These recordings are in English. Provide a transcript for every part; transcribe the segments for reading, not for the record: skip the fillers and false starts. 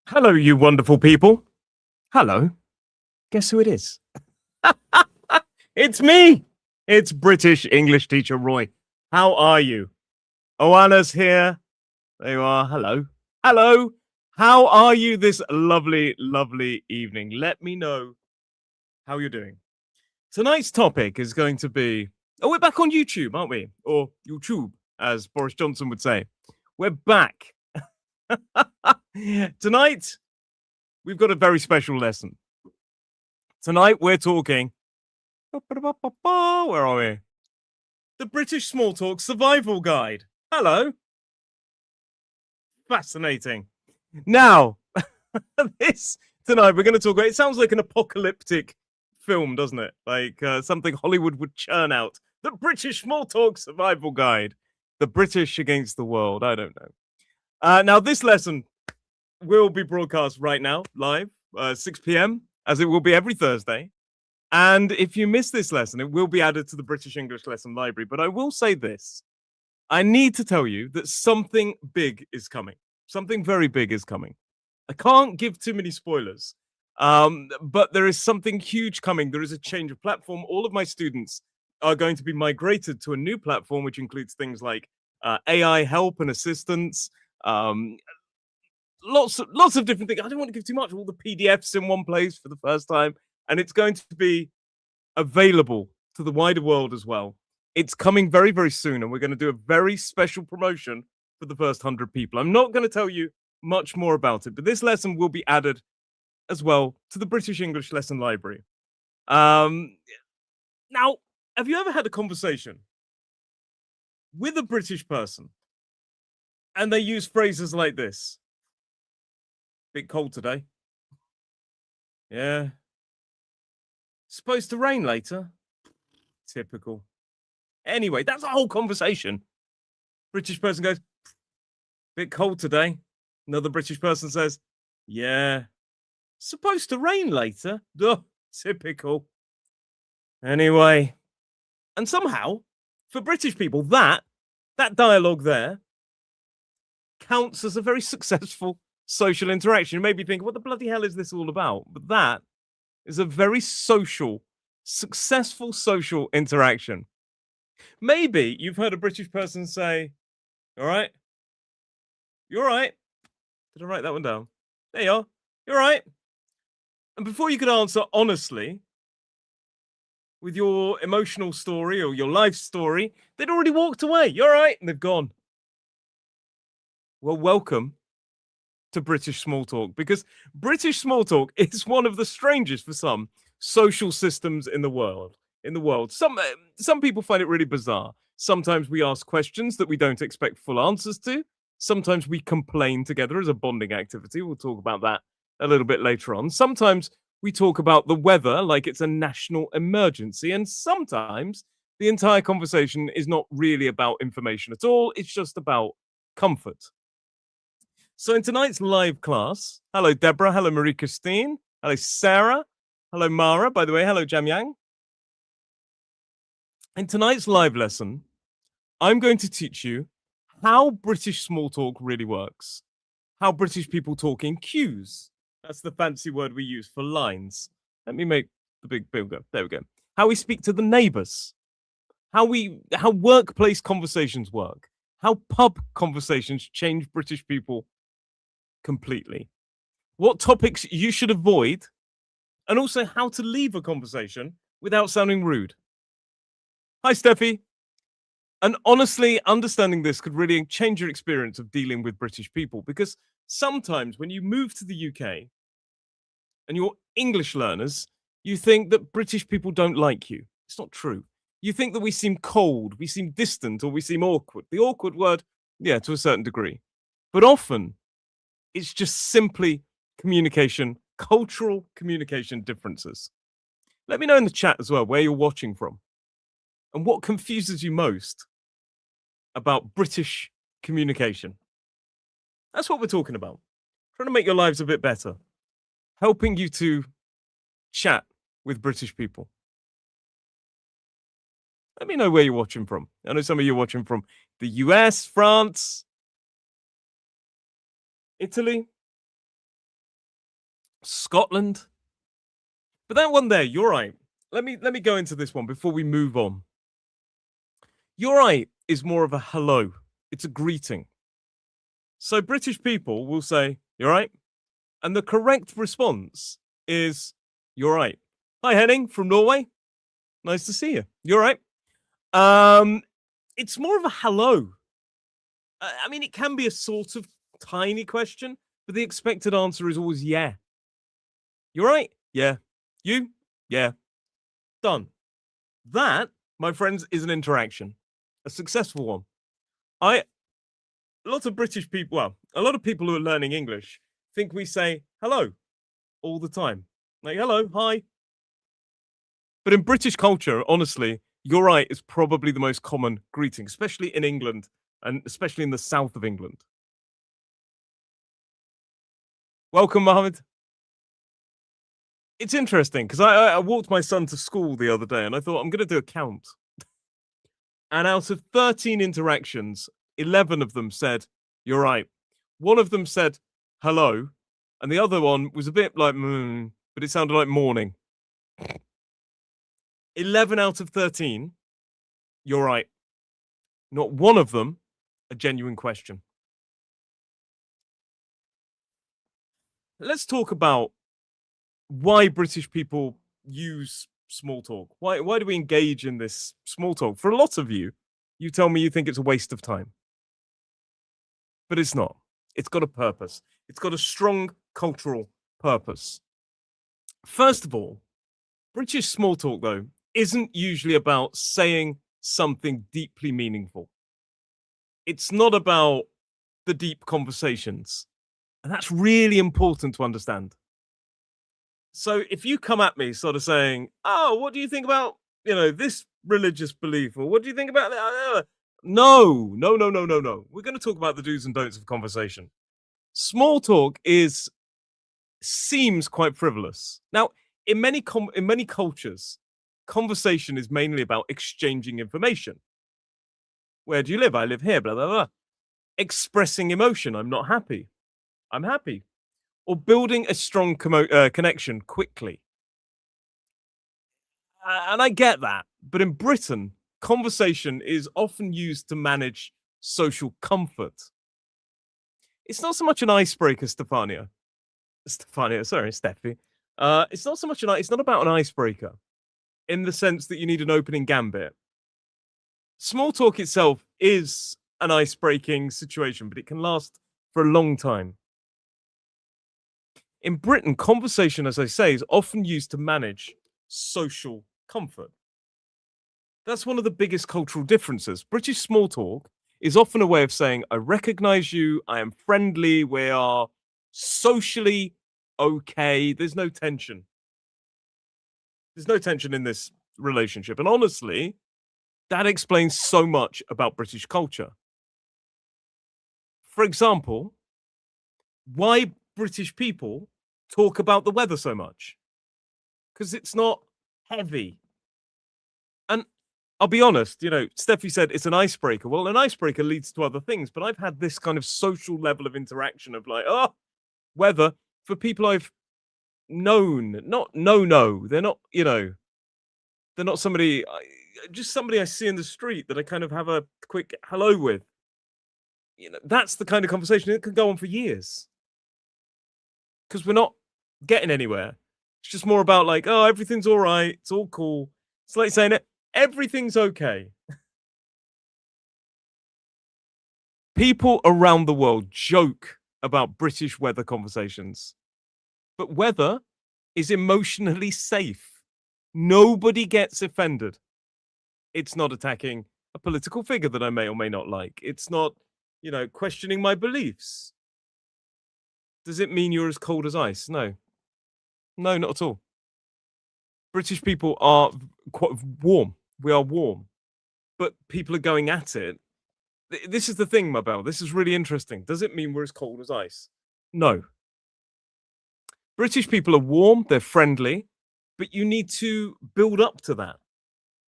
Hello, you wonderful people. Hello. Guess who it is? It's me. It's British English teacher Roy. How are you? Oana's here. There you are. Hello. Hello. How are you this lovely, lovely evening? Let me know how you're doing. Tonight's topic is going to be. Oh, we're back on YouTube, aren't we? Or YouTube, as Boris Johnson would say. We're back. Tonight, we've got a very special lesson. Tonight, we're talking. Where are we? The British Small Talk Survival Guide. Hello. Fascinating. Now, this tonight we're going to talk about. It sounds like an apocalyptic film, doesn't it? Like something Hollywood would churn out. The British Small Talk Survival Guide. The British against the world. I don't know. Now, this lesson will be broadcast right now, live, 6 p.m., as it will be every Thursday. And if you miss this lesson, it will be added to the British English Lesson Library. But I will say this. I need to tell you that something big is coming. Something very big is coming. I can't give too many spoilers, but there is something huge coming. There is a change of platform. All of my students are going to be migrated to a new platform, which includes things like AI help and assistance, lots of different things. I don't want to give too much. All the PDFs in one place for the first time, and it's going to be available to the wider world as well. It's coming very, very soon, and we're going to do a very special promotion for the first 100 people. I'm not going to tell you much more about it, but this lesson will be added as well to the British English Lesson Library. Now, have you ever had a conversation with a British person and they use phrases like this? Bit cold today. Yeah. Supposed to rain later. Typical. Anyway, that's a whole conversation. British person goes, bit cold today. Another British person says, yeah. Supposed to rain later. Duh, typical. Anyway. And somehow, for British people, that dialogue there counts as a very successful social interaction. You may be thinking, what the bloody hell is this all about? But that is a very social, successful social interaction. Maybe you've heard a British person say, all right, you're right. Did I write that one down? There you are. You're right. And before you could answer honestly with your emotional story or your life story, they'd already walked away. You're right. And they've gone. Well, welcome to British Small Talk, because British Small Talk is one of the strangest for some social systems in the world. Some people find it really bizarre. Sometimes we ask questions that we don't expect full answers to. Sometimes we complain together as a bonding activity. We'll talk about that a little bit later on. Sometimes we talk about the weather like it's a national emergency. And sometimes the entire conversation is not really about information at all. It's just about comfort. So in tonight's live class, hello Deborah, hello Marie Christine, hello Sarah, hello Mara, by the way, hello Jamyang. In tonight's live lesson, I'm going to teach you how British small talk really works, how British people talk in queues. That's the fancy word we use for lines. Let me make the big go. There we go. How we speak to the neighbors, how workplace conversations work, how pub conversations change British people completely, what topics you should avoid, and also how to leave a conversation without sounding rude. Hi, Steffi. And honestly, understanding this could really change your experience of dealing with British people, because sometimes when you move to the UK and you're English learners, you think that British people don't like you. It's not true. You think that we seem cold, we seem distant, or we seem awkward. The awkward word, yeah, to a certain degree. But often, it's just simply communication, cultural communication differences. Let me know in the chat as well where you're watching from and what confuses you most about British communication. That's what we're talking about. Trying to make your lives a bit better, helping you to chat with British people. Let me know where you're watching from. I know some of you are watching from the US, France, Italy, Scotland. But that one there, you're right. Let me go into this one before we move on. You're right is more of a hello. It's a greeting. So British people will say, "You're right," and the correct response is, "You're right." Hi, Henning from Norway. Nice to see you. You're right. It's more of a hello. I mean, it can be a sort of tiny question, but the expected answer is always yeah. You're right. Yeah. You? Yeah. Done. That, my friends, is an interaction, a successful one. A lot of British people, well, a lot of people who are learning English think we say hello all the time. Like, hello, hi. But in British culture, honestly, you're right is probably the most common greeting, especially in England and especially in the south of England. Welcome, Mohammed. It's interesting because I walked my son to school the other day and I thought I'm going to do a count. And out of 13 interactions, 11 of them said, "You're right." One of them said, "Hello." And the other one was a bit like, but it sounded like morning. 11 out of 13, you're right. Not one of them, a genuine question. Let's talk about why British people use small talk. Why do we engage in this small talk? For a lot of you, you tell me you think it's a waste of time. But it's not. It's got a purpose. It's got a strong cultural purpose. First of all, British small talk, though, isn't usually about saying something deeply meaningful. It's not about the deep conversations. And that's really important to understand. So if you come at me sort of saying, "Oh, what do you think about, this religious belief?" Or "What do you think about that?" No, no, no, no, no, no. We're going to talk about the do's and don'ts of conversation. Small talk seems quite frivolous. Now, in many cultures, conversation is mainly about exchanging information. Where do you live? I live here, blah, blah, blah. Expressing emotion. I'm not happy. I'm happy. Or building a strong connection quickly. And I get that. But in Britain, conversation is often used to manage social comfort. It's not so much an icebreaker, Stefania. Sorry, Steffi. It's not so much it's not about an icebreaker in the sense that you need an opening gambit. Small talk itself is an ice-breaking situation, but it can last for a long time. In Britain, conversation, as I say, is often used to manage social comfort. That's one of the biggest cultural differences. British small talk is often a way of saying, "I recognize you, I am friendly, we are socially okay, there's no tension." There's no tension in this relationship. And honestly, that explains so much about British culture. For example, why British people talk about the weather so much? Because it's not heavy. And I'll be honest, Steffi said it's an icebreaker. Well, an icebreaker leads to other things, but I've had this kind of social level of interaction of like, oh, weather for people I've known, not no. They're not, they're not somebody, just somebody I see in the street that I kind of have a quick hello with. That's the kind of conversation that can go on for years. Because we're not getting anywhere. It's just more about like, oh, everything's all right. It's all cool. It's like saying it, everything's okay. People around the world joke about British weather conversations. But weather is emotionally safe. Nobody gets offended. It's not attacking a political figure that I may or may not like. It's not, questioning my beliefs. Does it mean you're as cold as ice? No. No, not at all. British people are quite warm. We are warm. But people are going at it. This is the thing, Mabel. This is really interesting. Does it mean we're as cold as ice? No. British people are warm, they're friendly, but you need to build up to that.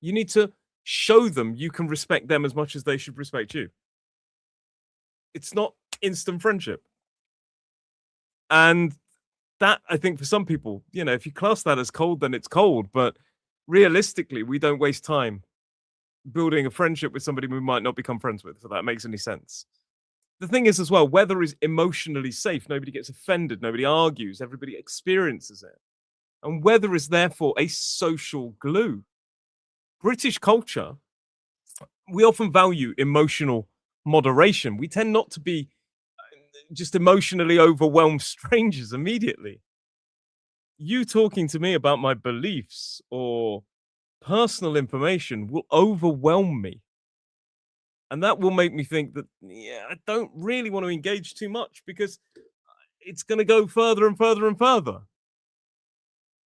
You need to show them you can respect them as much as they should respect you. It's not instant friendship. And that I think for some people, if you class that as cold, then it's cold. But realistically, we don't waste time building a friendship with somebody we might not become friends with, if that makes any sense. The thing is, as well, weather is emotionally safe. Nobody gets offended, nobody argues, everybody experiences it. And weather is therefore a social glue. British culture, we often value emotional moderation. We tend not to be just emotionally overwhelmed strangers immediately. You talking to me about my beliefs or personal information will overwhelm me. And that will make me think that, yeah, I don't really want to engage too much because it's going to go further and further and further.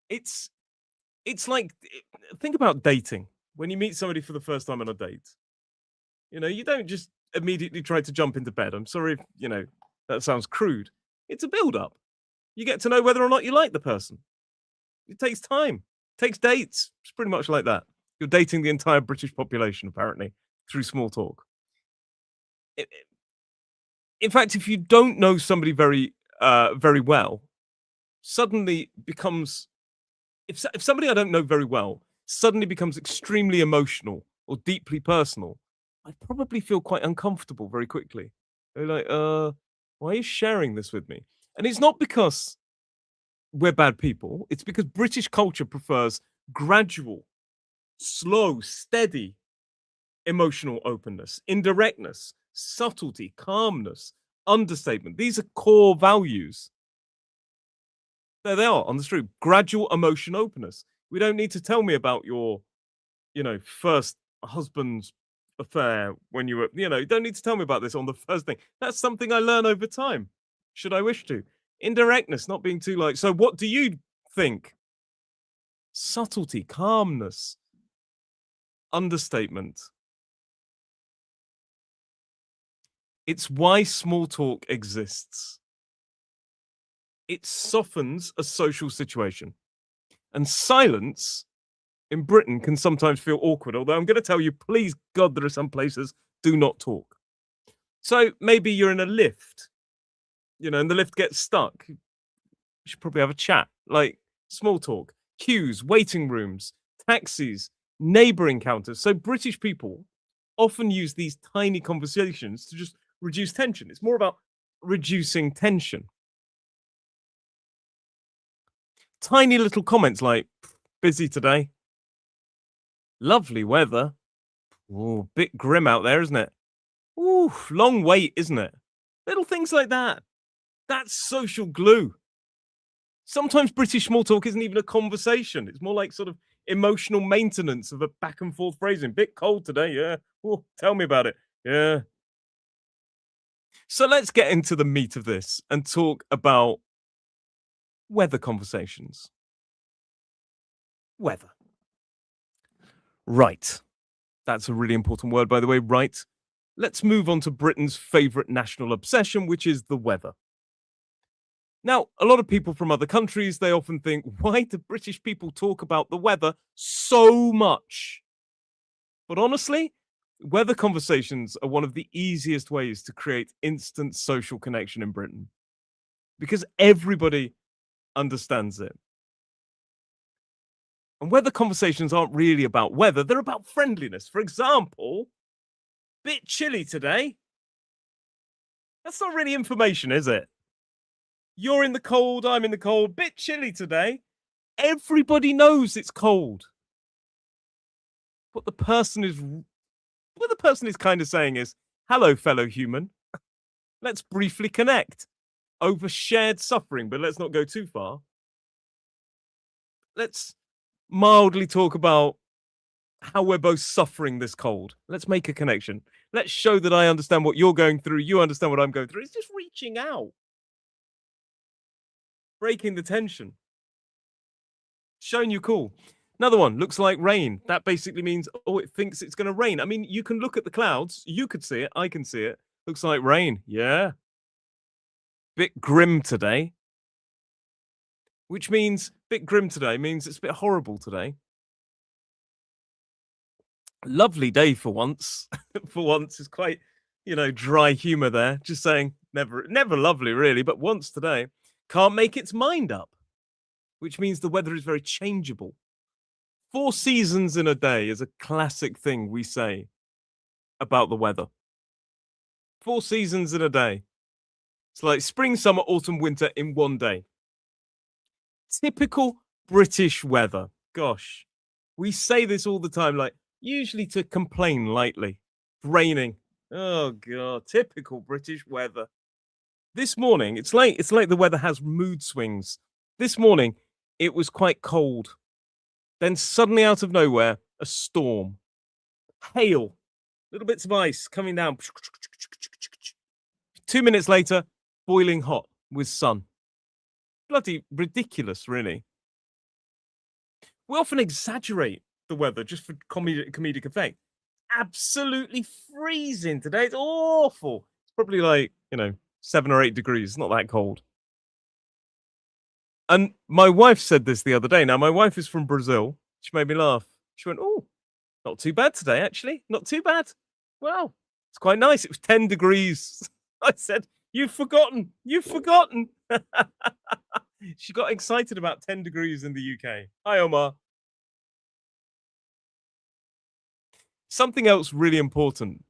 It's like, think about dating. When you meet somebody for the first time on a date, you don't just immediately try to jump into bed. I'm sorry if, that sounds crude. It's a build up. You get to know whether or not you like the person. It takes time. It takes dates. It's pretty much like that. You're dating the entire British population, apparently, through small talk. In fact, if you don't know somebody very well, suddenly becomes if somebody I don't know very well suddenly becomes extremely emotional or deeply personal, I'd probably feel quite uncomfortable very quickly. They're like, why are you sharing this with me? And it's not because we're bad people. It's because British culture prefers gradual, slow, steady emotional openness, indirectness, subtlety, calmness, understatement. These are core values. There they are on the street. Gradual emotion openness. We don't need to tell me about your, first husband's affair when you were, you don't need to tell me about this on the first thing. That's something I learn over time, should I wish to. Indirectness, not being too like, so what do you think? Subtlety, calmness, understatement. It's why small talk exists. It softens a social situation. And silence in Britain can sometimes feel awkward, although I'm going to tell you, please God, there are some places do not talk. So maybe you're in a lift, and the lift gets stuck. You should probably have a chat, like small talk, queues, waiting rooms, taxis, neighbor encounters. So British people often use these tiny conversations to just reduce tension. It's more about reducing tension. Tiny little comments like, busy today, lovely weather, oh, bit grim out there, isn't it? Ooh, long wait, isn't it? Little things like that. That's social glue. Sometimes British small talk isn't even a conversation. It's more like sort of emotional maintenance of a back and forth phrasing. Bit cold today, yeah. Oh, tell me about it. Yeah. So let's get into the meat of this and talk about weather conversations. Weather. Right. That's a really important word, by the way, right. Let's move on to Britain's favourite national obsession, which is the weather. Now, a lot of people from other countries, they often think, why do British people talk about the weather so much? But honestly, weather conversations are one of the easiest ways to create instant social connection in Britain because everybody understands it. And weather conversations aren't really about weather, they're about friendliness. For example, bit chilly today. That's not really information, is it? You're in the cold, I'm in the cold, bit chilly today. Everybody knows it's cold. What the person is kind of saying is, hello, fellow human. Let's briefly connect over shared suffering, but let's not go too far. Let's mildly talk about how we're both suffering this cold. Let's make a connection. Let's show that I understand what you're going through. You understand what I'm going through. It's just reaching out, breaking the tension, showing you cool. Another one looks like rain. That basically means, oh, it thinks it's going to rain. I mean, you can look at the clouds. You could see it. I can see it. Looks like rain. Yeah. Bit grim today. Which means bit grim today means it's a bit horrible today. Lovely day for once. For once, it's quite, dry humor there. Just saying, never lovely, really, but once today. can't make its mind up, which means the weather is very changeable. 4 seasons in a day is a classic thing we say about the weather. 4 seasons in a day. It's like spring, summer, autumn, winter in one day. Typical British weather. Gosh, we say this all the time, like usually to complain lightly. Raining. Oh god, typical British weather. This morning, it's like the weather has mood swings. This morning, it was quite cold. Then suddenly out of nowhere, a storm. Hail. Little bits of ice coming down. 2 minutes later, boiling hot with sun. Bloody ridiculous, really. We often exaggerate the weather just for comedic effect. Absolutely freezing today. It's awful. It's probably like, 7 or 8 degrees. It's not that cold. And my wife said this the other day. Now, my wife is from Brazil. She made me laugh. She went, "Oh, not too bad today, actually. Not too bad. Wow, it's quite nice. It was 10 degrees." I said, "You've forgotten. You've forgotten." She got excited about 10 degrees in the UK. Hi, Omar. Something else really important.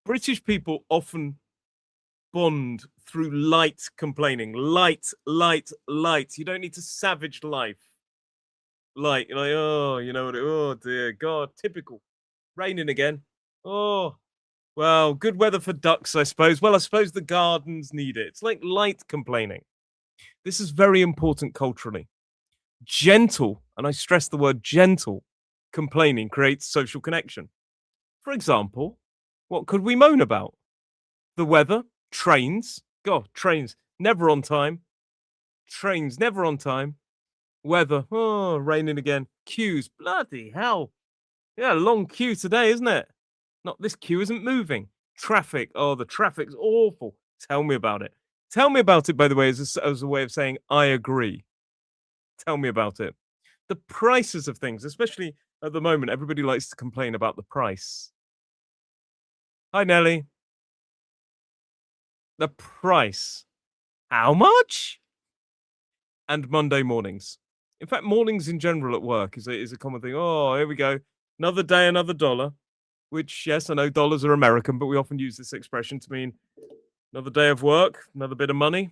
British people often bond through light complaining. Light, light, light. You don't need to savage life. Light, you're like, oh, you know what? Oh, dear God. Typical. Raining again. Oh, well, good weather for ducks, I suppose. Well, I suppose the gardens need it. It's like light complaining. This is very important culturally. Gentle, and I stress the word gentle, complaining creates social connection. For example, what could we moan about? The weather, trains. God, trains never on time. Trains never on time. Weather, oh, raining again. Queues, bloody hell. Yeah, long queue today, isn't it? Not this queue isn't moving. Traffic, oh, the traffic's awful. Tell me about it. Tell me about it, by the way, as a way of saying I agree. Tell me about it. The prices of things, especially at the moment, everybody likes to complain about the price. Hi, Nelly. The price. How much? And Monday mornings. In fact, mornings in general at work is a common thing. Oh, here we go. Another day, another dollar. Which, yes, I know dollars are American, but we often use this expression to mean another day of work, another bit of money,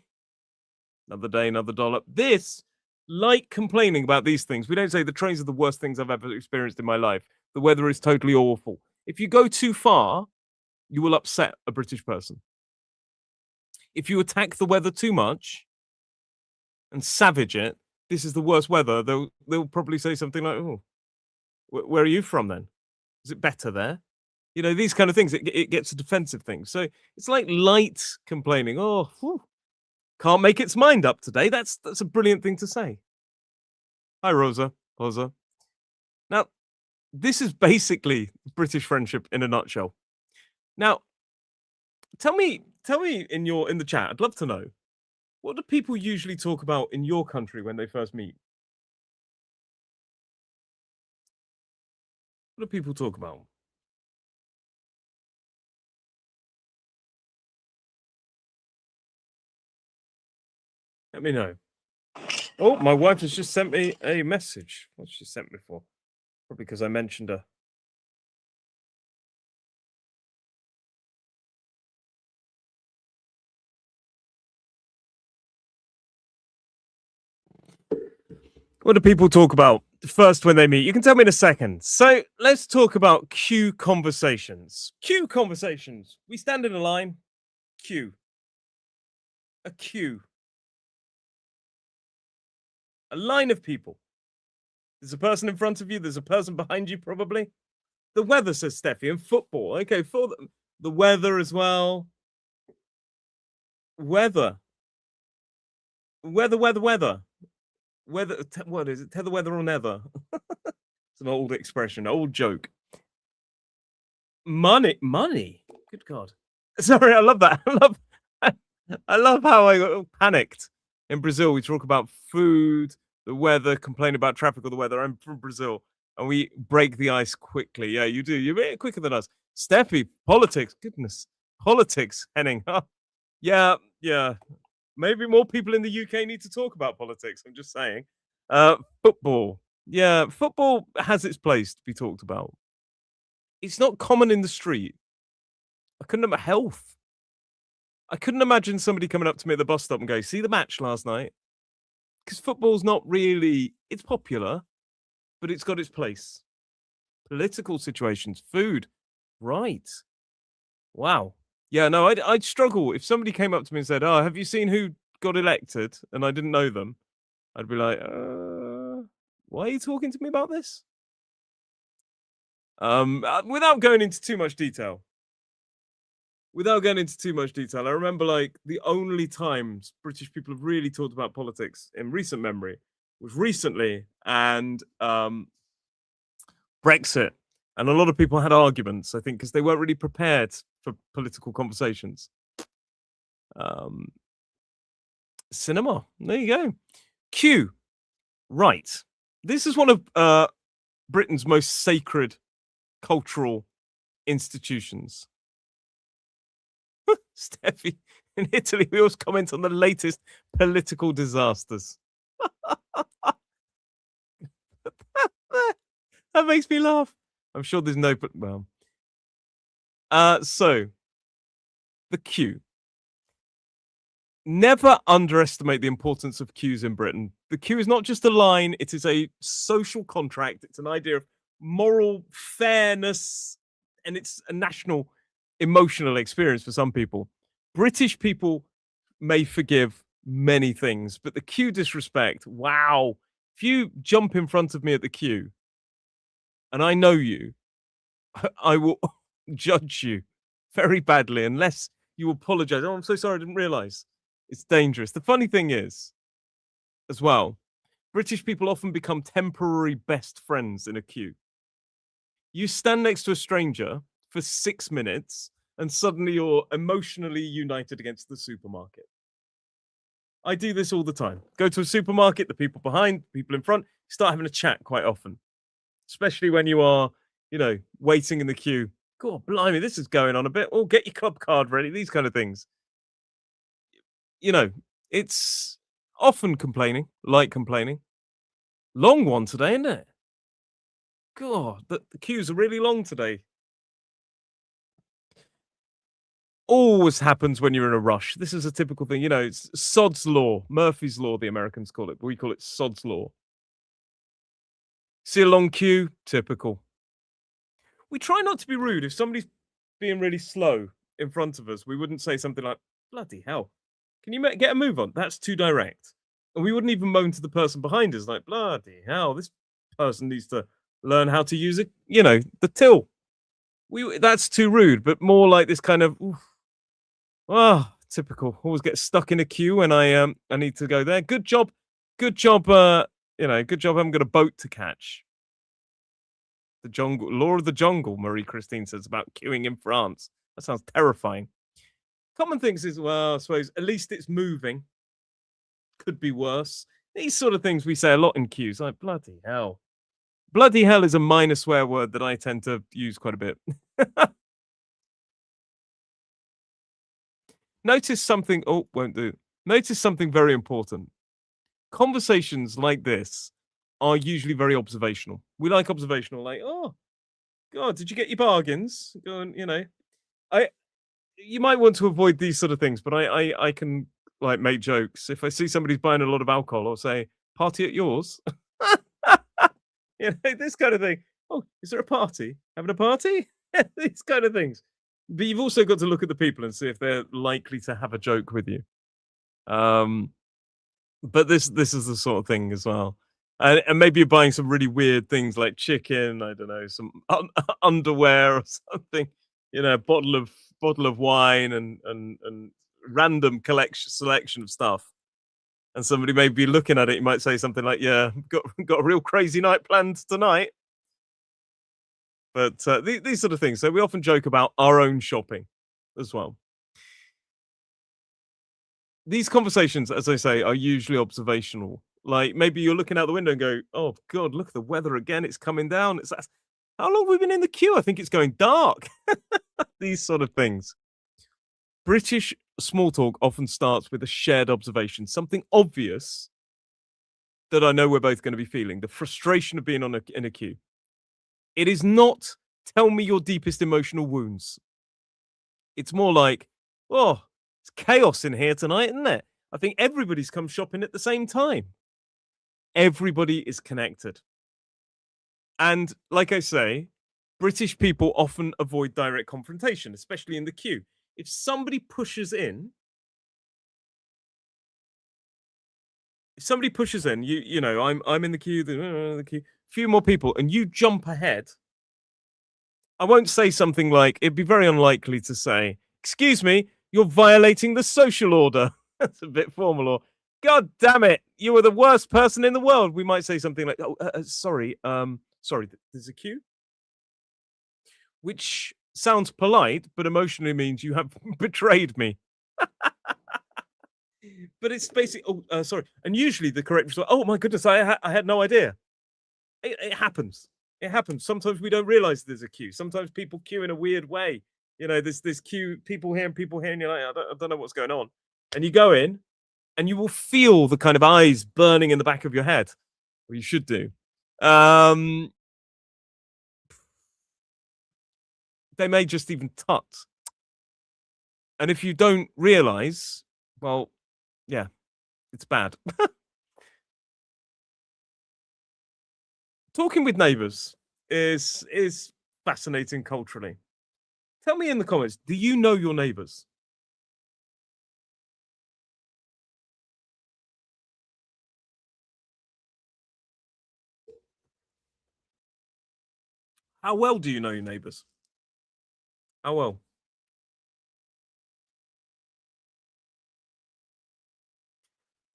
another day, another dollar. This, like complaining about these things, we don't say the trains are the worst things I've ever experienced in my life. The weather is totally awful. If you go too far, you will upset a British person. If you attack the weather too much and savage it, this is the worst weather. They'll probably say something like, "Oh, where are you from then? Is it better there?" These kind of things. It gets a defensive thing. So it's like light complaining. Oh, whew, can't make its mind up today. That's a brilliant thing to say. Hi, Rosa. Now, this is basically British friendship in a nutshell. Now, tell me in the chat. I'd love to know, what do people usually talk about in your country when they first meet? What do people talk about? Let me know. Oh, my wife has just sent me a message. What's she sent me for? Probably because I mentioned her. What do people talk about first when they meet? You can tell me in a second. So let's talk about queue conversations. Queue conversations. We stand in a line. Queue. A queue. A line of people. There's a person in front of you. There's a person behind you, probably. The weather, says Steffi, and football. Okay, for the weather as well. Weather. Weather. Weather, what is it? Tether weather or never? It's an old expression, old joke. Money. Good God. Sorry, I love that. I love how I got panicked. In Brazil, we talk about food, the weather, complain about traffic or the weather. I'm from Brazil, and we break the ice quickly. Yeah, you do. You're a bit quicker than us. Steffi, politics. Goodness, politics. Henning. Huh? Yeah. Maybe more people in the UK need to talk about politics. I'm just saying. Football. Yeah, football has its place to be talked about. It's not common in the street. I couldn't health. I couldn't imagine somebody coming up to me at the bus stop and go, "See the match last night?" Because football's not really. It's popular, but it's got its place. Political situations, food, right? Wow. Yeah, no, I'd struggle if somebody came up to me and said, "Oh, have you seen who got elected?" and I didn't know them. I'd be like, why are you talking to me about this?" Without going into too much detail. I remember like the only times British people have really talked about politics in recent memory was recently and Brexit. And a lot of people had arguments, I think, because they weren't really prepared for political conversations. Um, Cinema. There you go. Q. Right. This is one of Britain's most sacred cultural institutions. Steffi, in Italy, we always comment on the latest political disasters. That makes me laugh. I'm sure there's no, but well. So the queue. Never underestimate the importance of queues in Britain. The queue is not just a line, it is a social contract. It's an idea of moral fairness, and it's a national emotional experience for some people. British people may forgive many things, but the queue disrespect, wow. If you jump in front of me at the queue and I know you, I will judge you very badly unless you apologize. Oh, I'm so sorry, I didn't realize. It's dangerous. The funny thing is, as well, British people often become temporary best friends in a queue. You stand next to a stranger for 6 minutes and suddenly you're emotionally united against the supermarket. I do this all the time. Go to a supermarket, the people behind, people in front, start having a chat quite often, especially when you are, waiting in the queue. God, blimey, this is going on a bit. Oh, get your club card ready, these kind of things. It's often complaining, like complaining. Long one today, isn't it? God, the queues are really long today. Always happens when you're in a rush. This is a typical thing. It's Sod's Law, Murphy's Law, the Americans call it, but we call it Sod's Law. See a long queue, typical. We try not to be rude. If somebody's being really slow in front of us, we wouldn't say something like, "Bloody hell, can you get a move on?" That's too direct. And we wouldn't even moan to the person behind us, like, "Bloody hell, this person needs to learn how to use it, the till." That's too rude, but more like this kind of, typical. Always get stuck in a queue when I need to go there. Good job. Good job, good job I haven't got a boat to catch. The jungle, law of the jungle, Marie Christine says about queuing in France. That sounds terrifying. Common things is, well, I suppose, at least it's moving. Could be worse. These sort of things we say a lot in queues, like bloody hell. Bloody hell is a minor swear word that I tend to use quite a bit. Notice something, won't do. Notice something very important. Conversations like this are usually very observational. We like observational, like, "Oh, God, did you get your bargains?" Going, you might want to avoid these sort of things, but I can like make jokes. If I see somebody's buying a lot of alcohol, I'll say, "Party at yours?" This kind of thing. "Oh, is there a party? Having a party?" These kind of things. But you've also got to look at the people and see if they're likely to have a joke with you. But this is the sort of thing as well. And maybe you're buying some really weird things like chicken, I don't know, some underwear or something, a bottle of wine and random selection of stuff. And somebody may be looking at it, you might say something like, "Yeah, got a real crazy night planned tonight." But these sort of things. So we often joke about our own shopping as well. These conversations, as I say, are usually observational. Like maybe you're looking out the window and go, "Oh God, look at the weather again. It's coming down. How long have we been in the queue? I think it's going dark." These sort of things. British small talk often starts with a shared observation, something obvious that I know we're both going to be feeling, the frustration of being in a queue. It is not tell me your deepest emotional wounds. It's more like, oh, it's chaos in here tonight, isn't it? I think everybody's come shopping at the same time. Everybody is connected. And like I say, British people often avoid direct confrontation, especially in the queue. If somebody pushes in, you know, I'm in the queue, the queue, few more people, and you jump ahead. I won't say something like, it'd be very unlikely to say, excuse me, you're violating the social order. That's a bit formal. Or, God damn it, you are the worst person in the world. We might say something like, oh, sorry, there's a queue. Which sounds polite, but emotionally means you have betrayed me. But it's basically, sorry. And usually the correct response, oh my goodness, I had no idea. It happens. It happens. Sometimes we don't realize there's a queue. Sometimes people queue in a weird way. You know, there's queue, people here, and you're like, I don't know what's going on. And you go in and you will feel the kind of eyes burning in the back of your head. Or you should do. They may just even tut. And if you don't realize, well, yeah, it's bad. Talking with neighbors is fascinating culturally. Tell me in the comments, do you know your neighbors? How well do you know your neighbors? How well?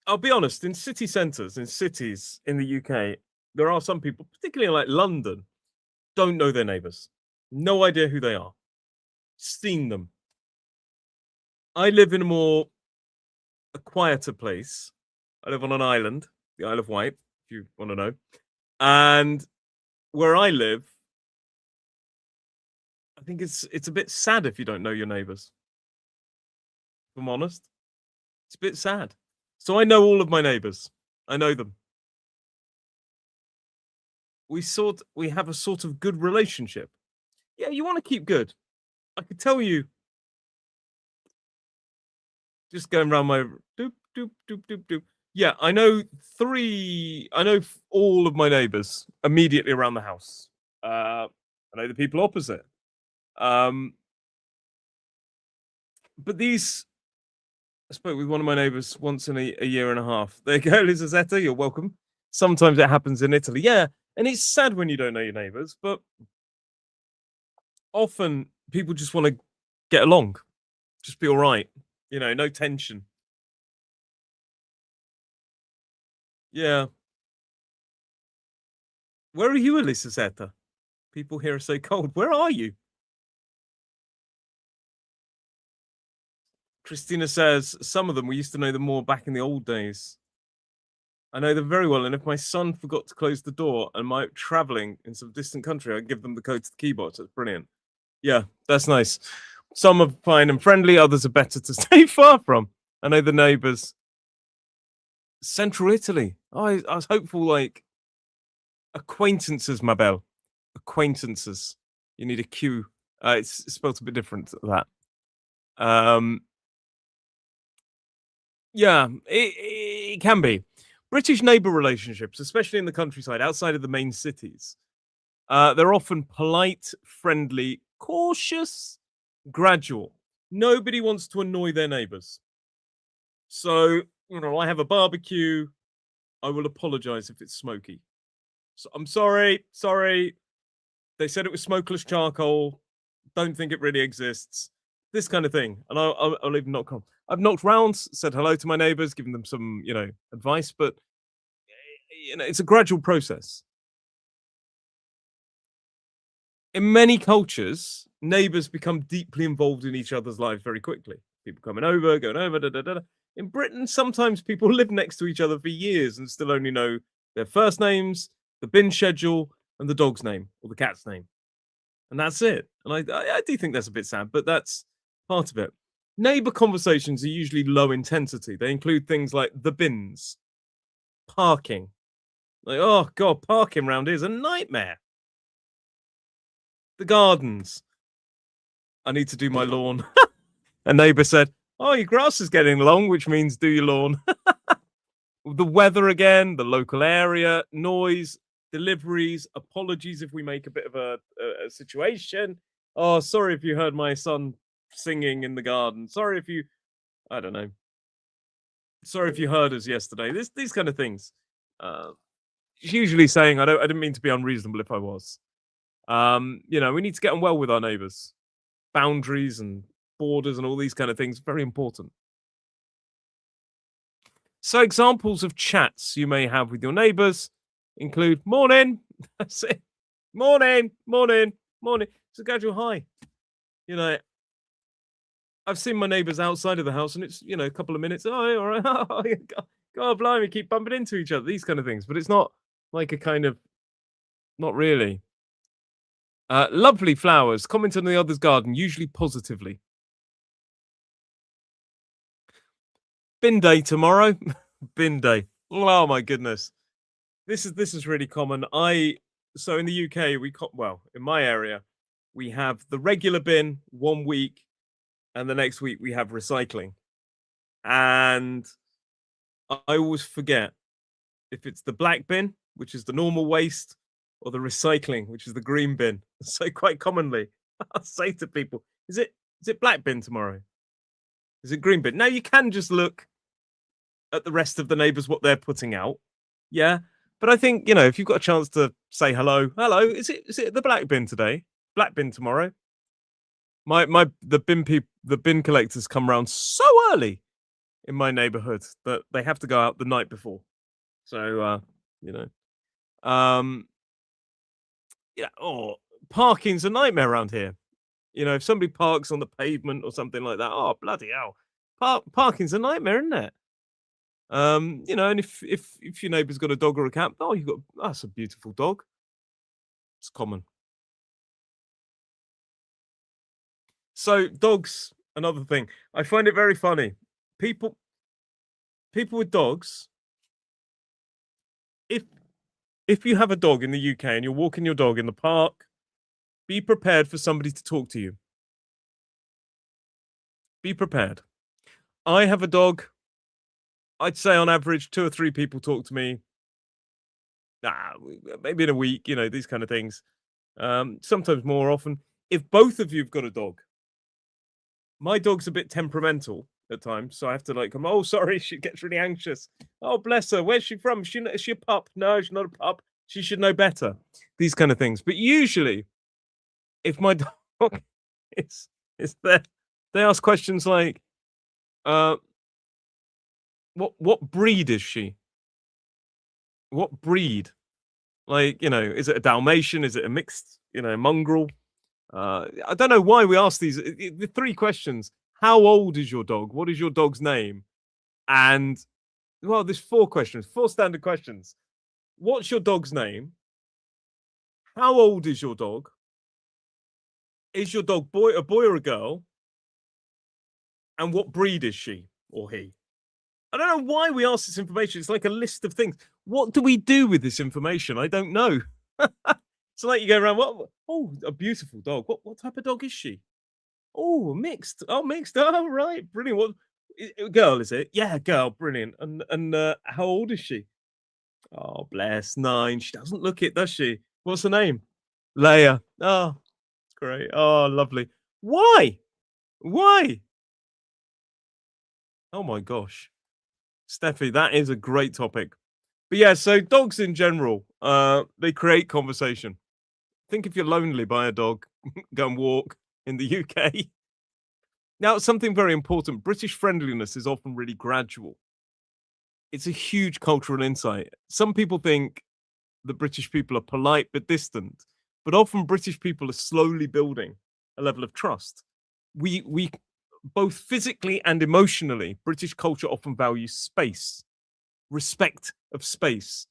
I'll be honest, in city centres, in cities in the UK, there are some people, particularly like London, don't know their neighbors. No idea who they are. Seen them. I live in a quieter place. I live on an island, the Isle of Wight, if you want to know. And where I live, I think it's a bit sad if you don't know your neighbors. If I'm honest, it's a bit sad. So I know all of my neighbors. I know them. We have a sort of good relationship. Yeah, you want to keep good. I could tell you. Just going around my doop doop doop doop doop. Yeah, I know all of my neighbors immediately around the house. I know the people opposite. Um, but I spoke with one of my neighbors once in a year and a half. There you go, Lizazetta, you're welcome. Sometimes it happens in Italy. Yeah, and it's sad when you don't know your neighbors, but often people just want to get along, just be all right. You know, no tension. Yeah. Where are you, Elisazetta? People here are so cold. Where are you? Christina says, some of them, we used to know them more back in the old days. I know them very well, and if my son forgot to close the door and my traveling in some distant country, I'd give them the code to the keyboard. That's brilliant. Yeah, that's nice. Some are fine and friendly, others are better to stay far from. I know the neighbors. Central Italy. I was hopeful, like acquaintances, Mabel. Acquaintances. You need a Q. It's spelled a bit different to that. Yeah, it can be. British neighbour relationships, especially in the countryside, outside of the main cities, they're often polite, friendly, cautious, gradual. Nobody wants to annoy their neighbours. So, you know, I have a barbecue. I will apologise if it's smoky. So, I'm sorry. They said it was smokeless charcoal. Don't think it really exists. This kind of thing. And I'll even knock on. I've knocked round, said hello to my neighbours, given them some, you know, advice, but you know, it's a gradual process. In many cultures, neighbours become deeply involved in each other's lives very quickly. People coming over, going over, da, da, da, da. In Britain, sometimes people live next to each other for years and still only know their first names, the bin schedule, and the dog's name or the cat's name. And that's it. And I do think that's a bit sad, but that's part of it. Neighbor conversations are usually low intensity. They include things like the bins, parking. Like, oh God, parking round here is a nightmare. The gardens. I need to do my lawn. A neighbor said, oh, your grass is getting long, which means do your lawn. The weather again, the local area, noise, deliveries, apologies if we make a bit of a situation. Oh, sorry if you heard my son singing in the garden. Sorry if you, I don't know. Sorry if you heard us yesterday. These kind of things. Usually saying I didn't mean to be unreasonable if I was. We need to get on well with our neighbors. Boundaries and borders and all these kind of things, very important. So examples of chats you may have with your neighbors include morning. That's it. Morning, morning, morning. It's a casual hi. I've seen my neighbors outside of the house and it's, a couple of minutes. Oh, all right. Oh, God, blimey, keep bumping into each other. These kind of things. But it's not like a kind of, not really. Lovely flowers. Comment on the other's garden, usually positively. Bin day tomorrow. Bin day. Oh my goodness. This is really common. So in the UK in my area, we have the regular bin 1 week, and the next week we have recycling. And I always forget if it's the black bin, which is the normal waste, or the recycling, which is the green bin. So quite commonly, I'll say to people, is it black bin tomorrow? Is it green bin? Now you can just look at the rest of the neighbors, what they're putting out. Yeah. But I think, if you've got a chance to say hello, is it the black bin today? Black bin tomorrow? The bin collectors come around so early in my neighborhood that they have to go out the night before. So parking's a nightmare around here. If somebody parks on the pavement or something like that, oh bloody hell. Parking's a nightmare, isn't it? And if your neighbour's got a dog or a cat, that's a beautiful dog. It's common. So dogs, another thing. I find it very funny. People with dogs, if you have a dog in the UK and you're walking your dog in the park, be prepared for somebody to talk to you. Be prepared. I have a dog. I'd say on average, 2 or 3 people talk to me. Maybe in a week, these kind of things. Sometimes more often. If both of you've got a dog, my dog's a bit temperamental at times, so I have to come, oh, sorry, she gets really anxious. Oh, bless her. Where's she from? Is she a pup? No, she's not a pup. She should know better. These kind of things. But usually, if my dog is there, they ask questions like, what breed is she? What breed? Is it a Dalmatian? Is it a mixed, mongrel? I don't know why we ask these. The 3 questions. How old is your dog? What is your dog's name? And, there's 4 questions, 4 standard questions. What's your dog's name? How old is your dog? Is your dog a boy or a girl? And what breed is she or he? I don't know why we ask this information. It's like a list of things. What do we do with this information? I don't know. It's like you go around, oh, a beautiful dog. What type of dog is she? Oh, mixed. Oh, mixed. Oh, right. Brilliant. What girl is it? Yeah, girl. Brilliant. And how old is she? Oh, bless. 9. She doesn't look it, does she? What's her name? Leia. Oh, great. Oh, lovely. Why? Oh my gosh. Steffi, that is a great topic. But yeah, so dogs in general, they create conversation. Think if you're lonely, buy a dog, go and walk in the UK. Now, something very important, British friendliness is often really gradual. It's a huge cultural insight. Some people think the British people are polite but distant, but often British people are slowly building a level of trust. We both physically and emotionally, British culture often values space, respect of space.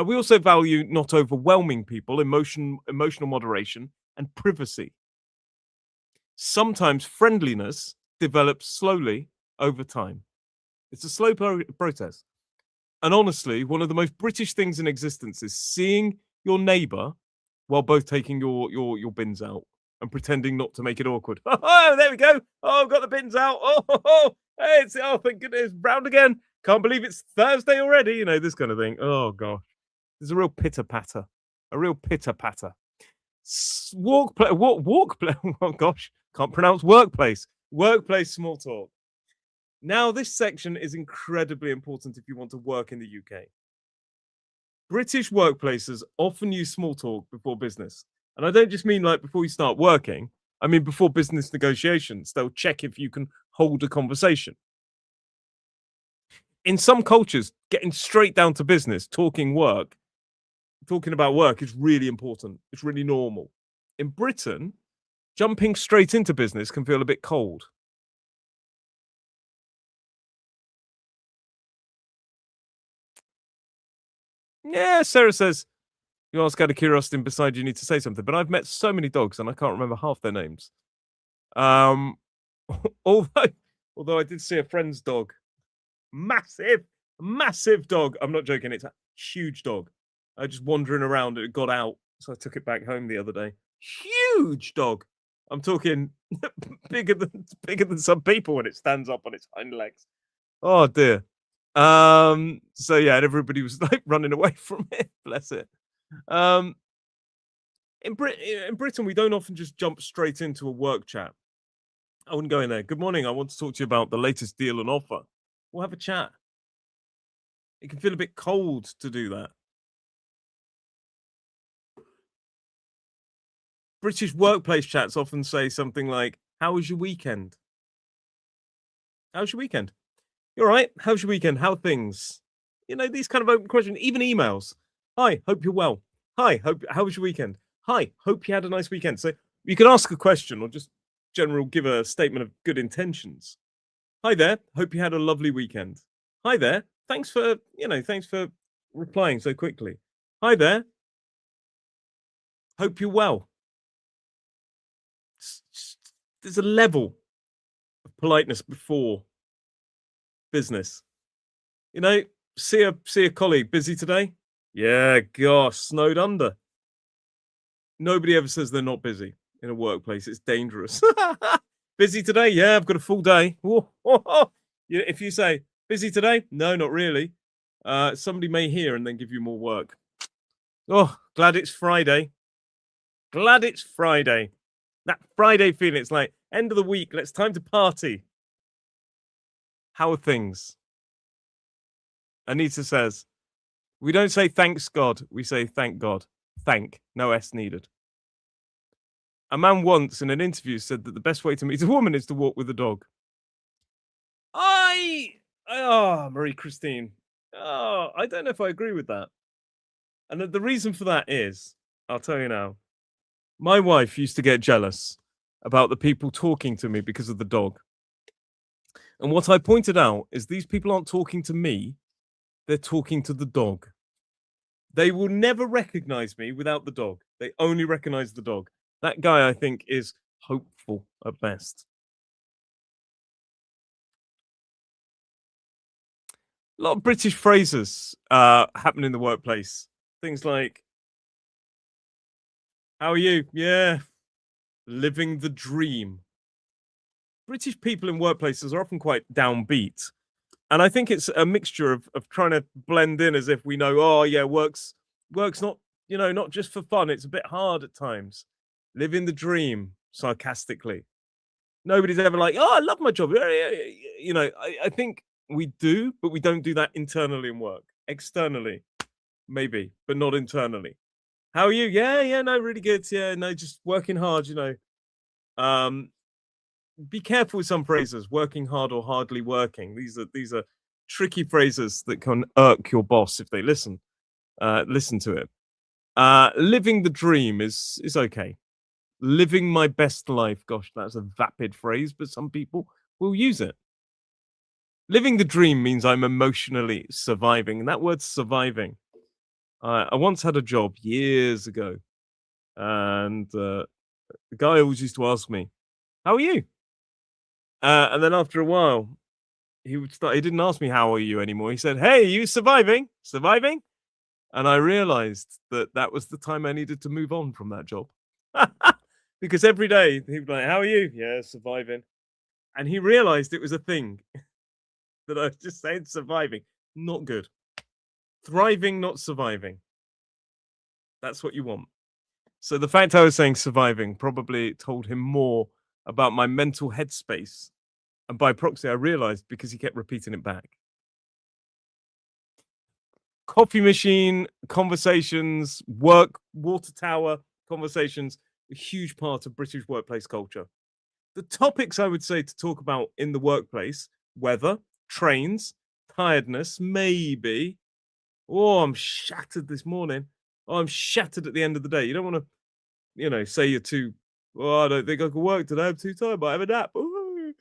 We also value not overwhelming people, emotional moderation, and privacy. Sometimes friendliness develops slowly over time. It's a slow process. And honestly, one of the most British things in existence is seeing your neighbour while both taking your bins out and pretending not to make it awkward. Oh, there we go. Oh, I've got the bins out. Oh, hey, thank goodness, round again. Can't believe it's Thursday already. You know, this kind of thing. Oh gosh, there's a real pitter patter, a real pitter patter. Walk play. Oh gosh, can't pronounce workplace. Workplace small talk. Now, this section is incredibly important if you want to work in the UK. British workplaces often use small talk before business. And I don't just mean like before you start working, I mean before business negotiations. They'll check if you can hold a conversation. In some cultures, getting straight down to business, talking about work is really important. It's really normal. In Britain, jumping straight into business can feel a bit cold. Yeah, Sarah says, you ask out of curiosity and beside you need to say something. But I've met so many dogs and I can't remember half their names. Um, although I did see a friend's dog. Massive dog. I'm not joking. It's a huge dog. Just wandering around. It got out. So I took it back home the other day. Huge dog. I'm talking bigger than some people when it stands up on its hind legs. Oh dear. So yeah, and everybody was like running away from it. Bless it. In Britain, we don't often just jump straight into a work chat. I wouldn't go in there. Good morning. I want to talk to you about the latest deal and offer. We'll have a chat. It can feel a bit cold to do that. British workplace chats often say something like, how was your weekend? How's your weekend? You all right? How's your weekend? How are things? You know, these kind of open questions, even emails. Hi, hope you're well. Hi, how was your weekend? Hi, hope you had a nice weekend. So you can ask a question or just give a statement of good intentions. Hi there, hope you had a lovely weekend. Hi there, thanks for replying so quickly. Hi there, hope you're well. There's a level of politeness before business. You know, see a colleague busy today? Yeah, gosh, snowed under. Nobody ever says they're not busy in a workplace. It's dangerous. Busy today? Yeah, I've got a full day. If you say busy today, no, not really. Somebody may hear and then give you more work. Oh, glad it's Friday. Glad it's Friday. That Friday feeling. It's like end of the week. Let's time to party. How are things? Anita says, we don't say thanks God. We say thank God. Thank. No S needed. A man once in an interview said that the best way to meet a woman is to walk with a dog. Marie Christine. Oh, I don't know if I agree with that. And the reason for that is, I'll tell you now. My wife used to get jealous about the people talking to me because of the dog. And what I pointed out is these people aren't talking to me, they're talking to the dog. They will never recognize me without the dog. They only recognize the dog. That guy, I think, is hopeful at best. A lot of British phrases happen in the workplace. Things like, how are you? Yeah, living the dream. British people in workplaces are often quite downbeat. And I think it's a mixture of trying to blend in as if we know, oh yeah, work's not, not just for fun. It's a bit hard at times. Living the dream, sarcastically. Nobody's ever like, oh, I love my job. I think we do, but we don't do that internally in work. Externally, maybe, but not internally. How are you? Yeah, no, really good. Yeah, no, just working hard, Be careful with some phrases, working hard or hardly working. These are tricky phrases that can irk your boss if they listen to it. Living the dream is okay. Living my best life. Gosh, that's a vapid phrase, but some people will use it. Living the dream means I'm emotionally surviving. And that word surviving. I once had a job years ago. And the guy always used to ask me, how are you? And then after a while, he would start. He didn't ask me how are you anymore. He said, "Hey, you surviving? Surviving?" And I realized that that was the time I needed to move on from that job. Because every day he'd be like, "How are you?" "Yeah, surviving." And he realized it was a thing that I was just saying surviving. Not good. Thriving, not surviving. That's what you want. So the fact I was saying surviving probably told him more about my mental headspace. And by proxy, I realized because he kept repeating it back. Coffee machine conversations, work, water tower conversations, a huge part of British workplace culture. The topics I would say to talk about in the workplace: weather, trains, tiredness, maybe. Oh, I'm shattered this morning. Oh, I'm shattered at the end of the day. You don't want to, say you're too, oh, I don't think I can work today. I'm too tired, but I have a nap. Oh,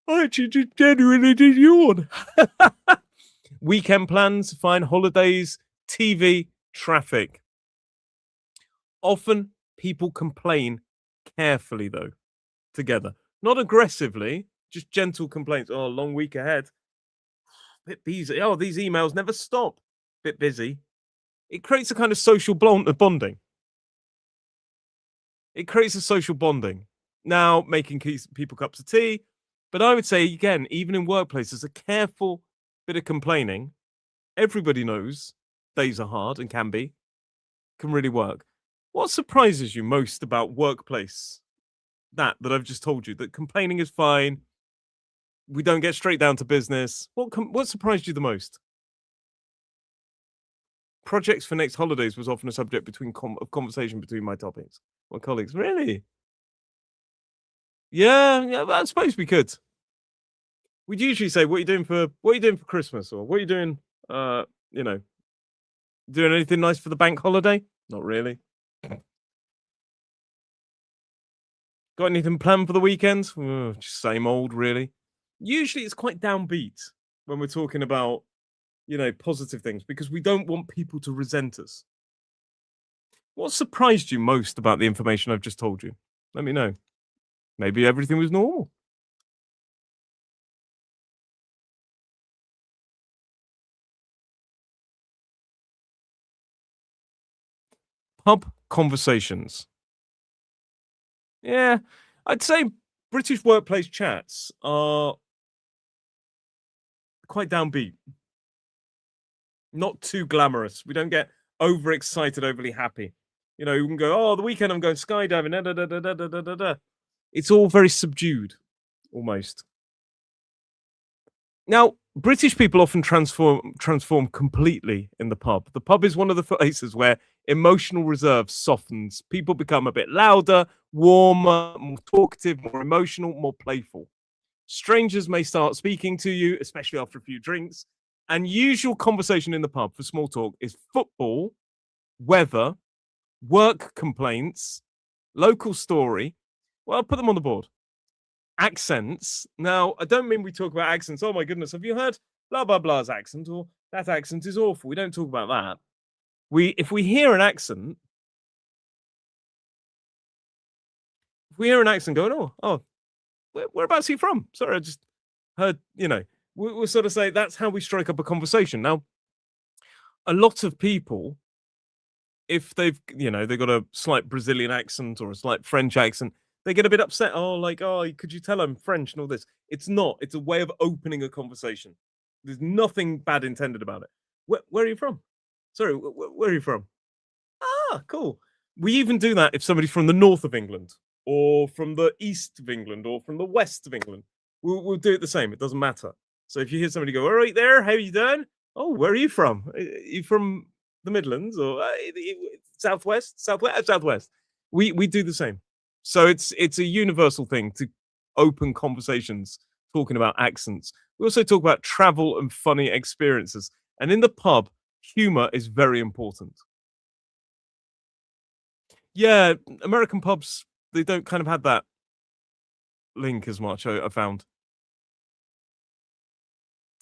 I actually just genuinely did yawn. Weekend plans, fine holidays, TV, traffic. Often people complain carefully, though, together. Not aggressively, just gentle complaints. Oh, long week ahead. Bit busy. Oh, these emails never stop. Bit busy. It creates a kind of social bonding. It creates a social bonding. Now, making people cups of tea. But I would say, again, even in workplaces, a careful bit of complaining. Everybody knows days are hard and can really work. What surprises you most about workplace? That I've just told you, that complaining is fine. We don't get straight down to business. What surprised you the most? Projects for next holidays was often a subject of conversation between my colleagues. Really? Yeah, yeah. I suppose we could. We'd usually say, what are you doing for Christmas?" or "What are you doing? You know, doing anything nice for the bank holiday?" Not really. Got anything planned for the weekend? Just same old, really. Usually, it's quite downbeat when we're talking about positive things because we don't want people to resent us. What surprised you most about the information I've just told you? Let me know. Maybe everything was normal. Pub conversations. Yeah, I'd say British workplace chats are quite downbeat, not too glamorous. We don't get overexcited, overly happy. You can go, "Oh, the weekend I'm going skydiving." Da, da, da, da, da, da, da, da, da." It's all very subdued, almost. Now, British people often transform completely in the pub. The pub is one of the places where emotional reserve softens. People become a bit louder, warmer, more talkative, more emotional, more playful. Strangers may start speaking to you, especially after a few drinks. And usual conversation in the pub for small talk is football, weather, work complaints, local story. Well, I'll put them on the board. Accents. Now, I don't mean we talk about accents. Oh my goodness, have you heard blah blah blah's accent or that accent is awful? We don't talk about that. If we hear an accent, if we hear an accent going, oh, whereabouts are you from? Sorry, I just heard. We'll sort of say that's how we strike up a conversation. Now, a lot of people, if they've got a slight Brazilian accent or a slight French accent, they get a bit upset. Oh, like, oh, could you tell I'm French and all this? It's not. It's a way of opening a conversation. There's nothing bad intended about it. Where are you from? Sorry, where are you from? Ah, cool. We even do that if somebody's from the north of England, or from the east of England, or from the west of England. We'll do it the same. It doesn't matter. So if you hear somebody go, "All right there, how you doing?" "Oh, where are you from? You from the Midlands or southwest, southwest, southwest?" We do the same. So it's a universal thing to open conversations talking about accents. We also talk about travel and funny experiences. And in the pub, humor is very important. Yeah, American pubs, they don't kind of have that link as much, I found.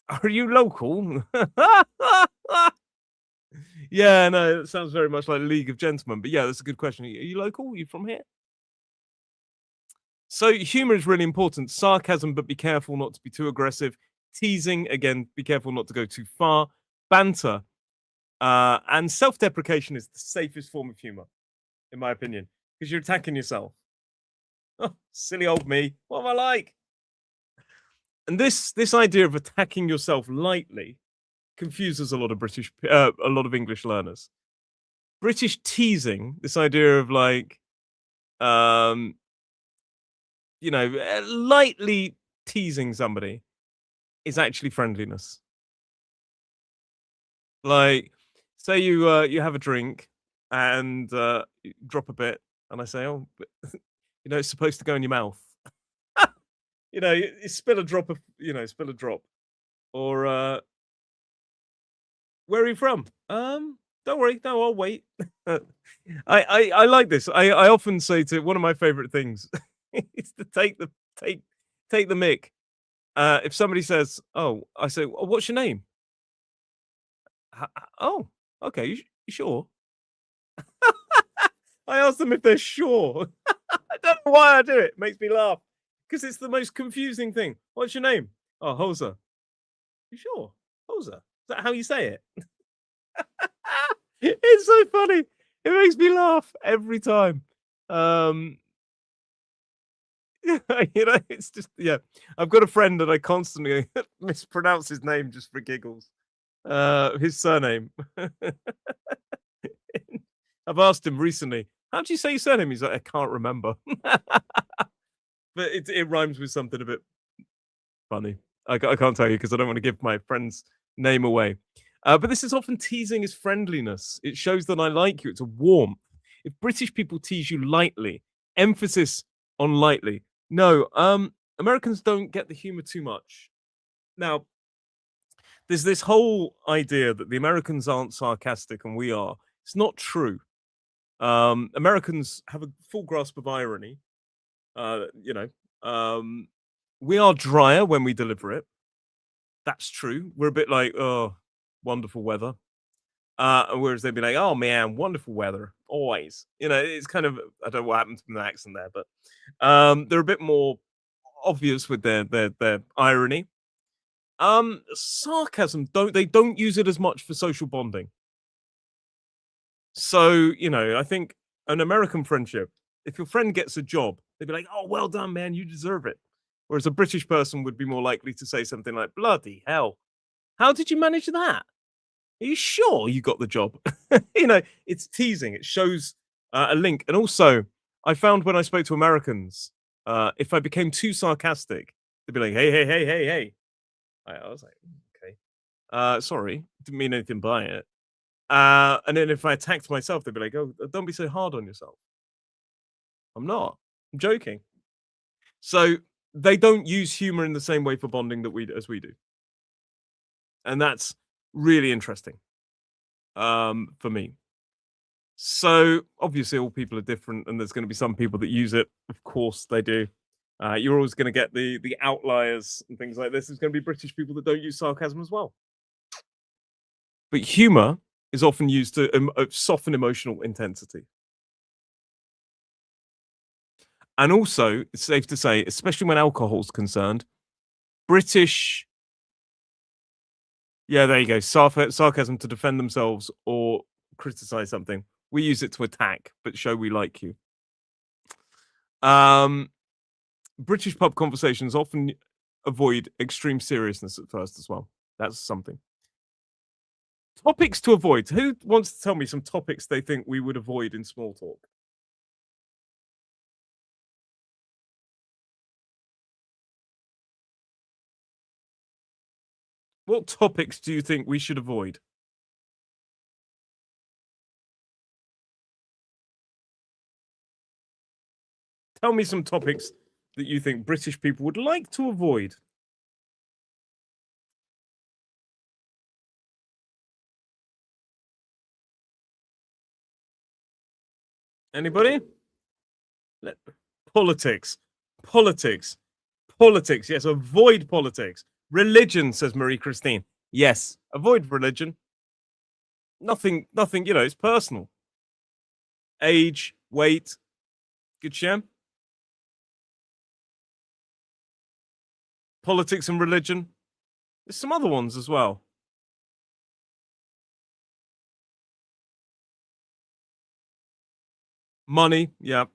Are you local? Yeah, no, it sounds very much like League of Gentlemen. But yeah, that's a good question. Are you local? Are you from here? So humor is really important. Sarcasm, but be careful not to be too aggressive. Teasing, again, be careful not to go too far. Banter, and self-deprecation is the safest form of humor, in my opinion, because you're attacking yourself. Oh, silly old me. What am I like? And this idea of attacking yourself lightly confuses a lot of a lot of English learners. British teasing, this idea of like, um, lightly teasing somebody is actually friendliness. Like, say you have a drink and you drop a bit, and I say, "Oh, but, it's supposed to go in your mouth." You spill a drop of, spill a drop, or where are you from? Don't worry, no, I'll wait. I like this. I often say to one of my favorite things is to take take the mic. If somebody says, "Oh," I say, "What's your name?" Oh, okay, you sure? I ask them if they're sure. I don't know why I do it. It makes me laugh because it's the most confusing thing. What's your name? Oh, Hoser. You sure? Hoser. Is that how you say it? It's so funny. It makes me laugh every time. Um, it's just yeah. I've got a friend that I constantly mispronounce his name just for giggles. His surname. I've asked him recently, "How do you say your surname?" He's like, "I can't remember." But it rhymes with something a bit funny. I can't tell you because I don't want to give my friend's name away. But this is often teasing as friendliness. It shows that I like you. It's a warmth. If British people tease you lightly, emphasis on lightly. No, Americans don't get the humor too much. Now, there's this whole idea that the Americans aren't sarcastic and we are. It's not true. Americans have a full grasp of irony. Uh, you know, um, we are drier when we deliver it. That's true. We're a bit like, oh, wonderful weather. Whereas they'd be like, oh man, wonderful weather, always. It's kind of I don't know what happened to the accent there, but they're a bit more obvious with their irony. Sarcasm don't use it as much for social bonding. So, I think an American friendship, if your friend gets a job, they'd be like, "Oh, well done, man, you deserve it." Whereas a British person would be more likely to say something like, "Bloody hell, how did you manage that? Are you sure you got the job?" It's teasing. It shows a link. And also, I found when I spoke to Americans, if I became too sarcastic, they'd be like, "Hey, hey, hey, hey, hey." I was like, "Okay, sorry, didn't mean anything by it." And then if I attacked myself, they'd be like, "Oh, don't be so hard on yourself." I'm not. I'm joking. So they don't use humor in the same way for bonding that we do, and that's really interesting for me. So obviously, all people are different, and there's going to be some people that use it. Of course, they do. You're always going to get the outliers and things like this. There's going to be British people that don't use sarcasm as well. But humor is often used to soften emotional intensity. And also, it's safe to say, especially when alcohol's concerned, British yeah, there you go, sarcasm to defend themselves or criticize something. We use it to attack, but show we like you. Um, British pub conversations often avoid extreme seriousness at first as well. That's something. Topics to avoid. Who wants to tell me some topics they think we would avoid in small talk? What topics do you think we should avoid? Tell me some topics that you think British people would like to avoid. Anybody? Let- Politics. Politics. Politics. Yes, avoid politics. Religion, says Marie Christine. Yes, avoid religion. Nothing, it's personal. Age, weight. Good, Shem? Politics and religion. There's some other ones as well. Money, yeah.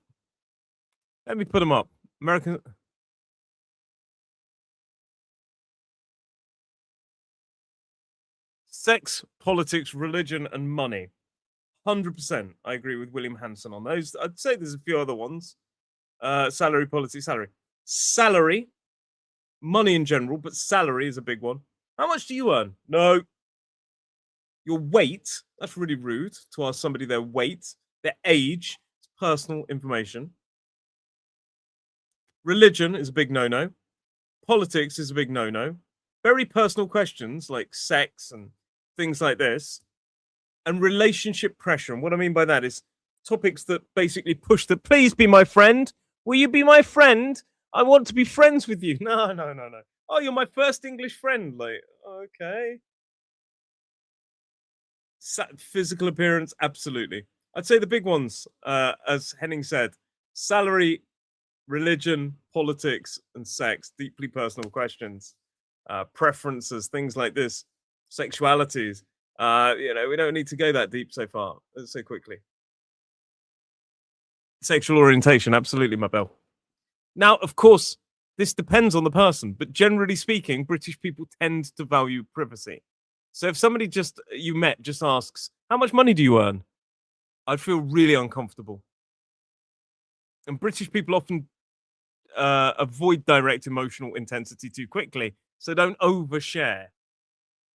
Let me put them up. American. Sex, politics, religion, and money. 100%. I agree with William Hanson on those. I'd say there's a few other ones. Salary, politics, salary. Salary, money in general, but salary is a big one. How much do you earn? No. Your weight. That's really rude to ask somebody their weight, their age. It's personal information. Religion is a big no-no. Politics is a big no-no. Very personal questions like sex and things like this. And relationship pressure. And what I mean by that is topics that basically push the please be my friend. Will you be my friend? I want to be friends with you. No. Oh, you're my first English friend. Like, okay. Physical appearance, absolutely. I'd say the big ones, as Henning said, salary, religion, politics, and sex, deeply personal questions, preferences, things like this, sexualities. We don't need to go that deep so far, so quickly. Sexual orientation, absolutely, my bell. Now, of course, this depends on the person, but generally speaking, British people tend to value privacy. So if somebody you met just asks, how much money do you earn? I'd feel really uncomfortable. And British people often avoid direct emotional intensity too quickly, so don't overshare.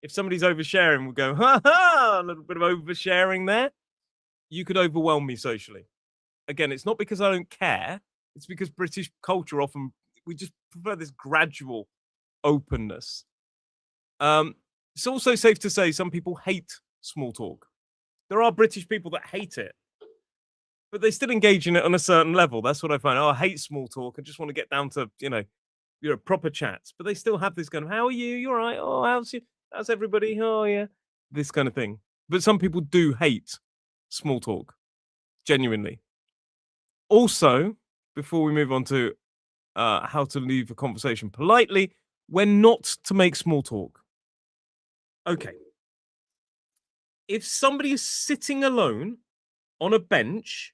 If somebody's oversharing, we'll go, ha ha, a little bit of oversharing there. You could overwhelm me socially. Again, it's not because I don't care. It's because British culture often, we just prefer this gradual openness. It's also safe to say some people hate small talk. There are British people that hate it, but they still engage in it on a certain level. That's what I find. Oh, I hate small talk. I just want to get down to, proper chats. But they still have this kind of, how are you? You're right. Oh, how's everybody? Oh, yeah. This kind of thing. But some people do hate small talk, genuinely. Also, before we move on to how to leave a conversation politely, when not to make small talk. Okay. If somebody is sitting alone on a bench,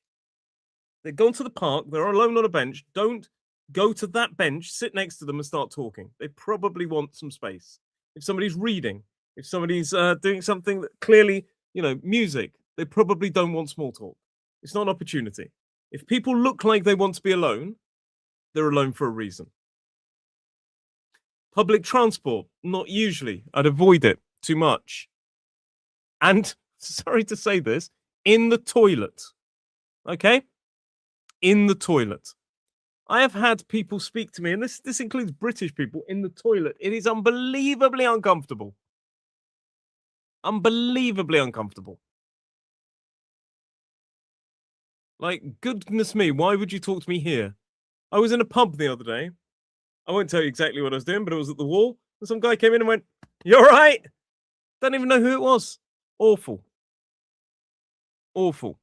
they've gone to the park, they're alone on a bench, don't go to that bench, sit next to them and start talking. They probably want some space. If somebody's reading, if somebody's doing something that clearly, music, they probably don't want small talk. It's not an opportunity. If people look like they want to be alone, they're alone for a reason. Public transport, not usually. I'd avoid it too much. And, sorry to say this, in the toilet. Okay? In the toilet. I have had people speak to me, and this includes British people, in the toilet. It is unbelievably uncomfortable. Unbelievably uncomfortable. Like, goodness me, why would you talk to me here? I was in a pub the other day. I won't tell you exactly what I was doing, but it was at the wall. And some guy came in and went, "You all right?" Don't even know who it was. Awful. Awful.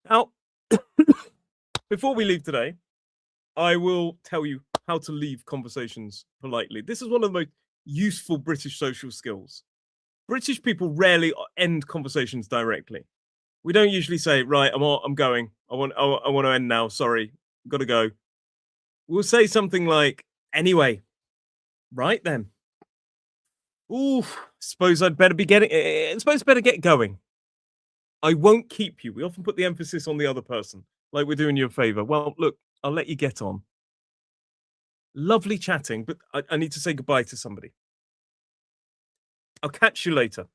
Now, before we leave today, I will tell you how to leave conversations politely. This is one of the most useful British social skills. British people rarely end conversations directly. We don't usually say, "Right, I'm going. I want to end now. Sorry, got to go." We'll say something like, "Anyway, right then. Ooh, suppose I'd better be suppose I better get going. I won't keep you." We often put the emphasis on the other person, like we're doing you a favor. Well, look, I'll let you get on. Lovely chatting, but I need to say goodbye to somebody. I'll catch you later.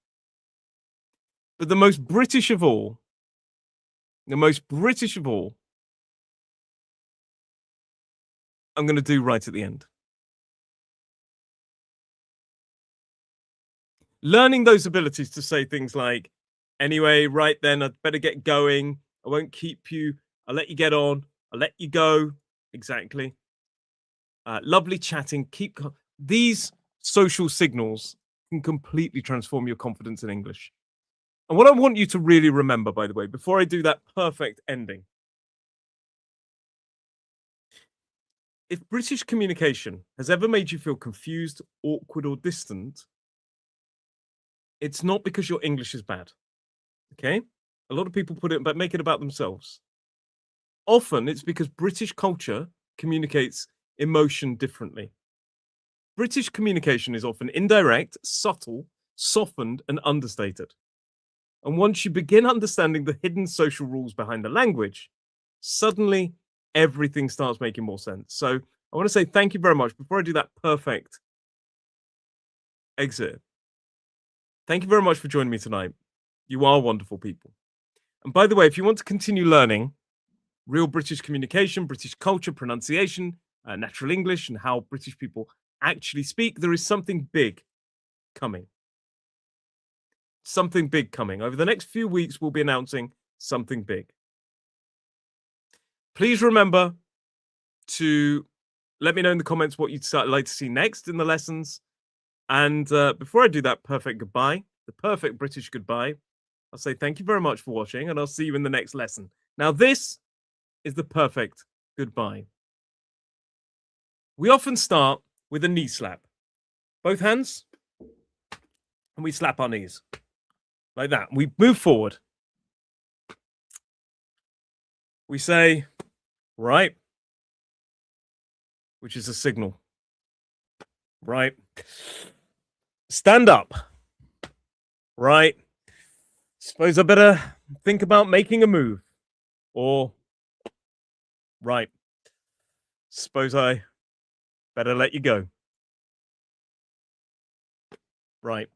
But the most British of all, I'm going to do right at the end. Learning those abilities to say things like, "Anyway, right then, I'd better get going. I won't keep you. I'll let you get on. I'll let you go." Exactly. Lovely chatting. These social signals can completely transform your confidence in English. And what I want you to really remember, by the way, before I do that perfect ending, If British communication has ever made you feel confused, awkward, or distant, it's not because your English is bad. Okay? A lot of people put it, but make it about themselves. Often it's because British culture communicates emotion differently. British communication is often indirect, subtle, softened, and understated. And once you begin understanding the hidden social rules behind the language, suddenly everything starts making more sense. So I want to say thank you very much. Before I do that perfect exit, thank you very much for joining me tonight. You are wonderful people. And by the way, if you want to continue learning real British communication, British culture, pronunciation, natural English, and how British people actually speak, there is something big coming. Something big coming. Over the next few weeks, we'll be announcing something big. Please remember to let me know in the comments what you'd like to see next in the lessons. And before I do that perfect goodbye, the perfect British goodbye, I'll say thank you very much for watching, and I'll see you in the next lesson. Now, this is the perfect goodbye. We often start with a knee slap. Both hands, and we slap our knees. Like that. We move forward. We say, right, which is a signal. Right. Stand up. Right. Suppose I better think about making a move. Or, right. Suppose I better let you go. Right.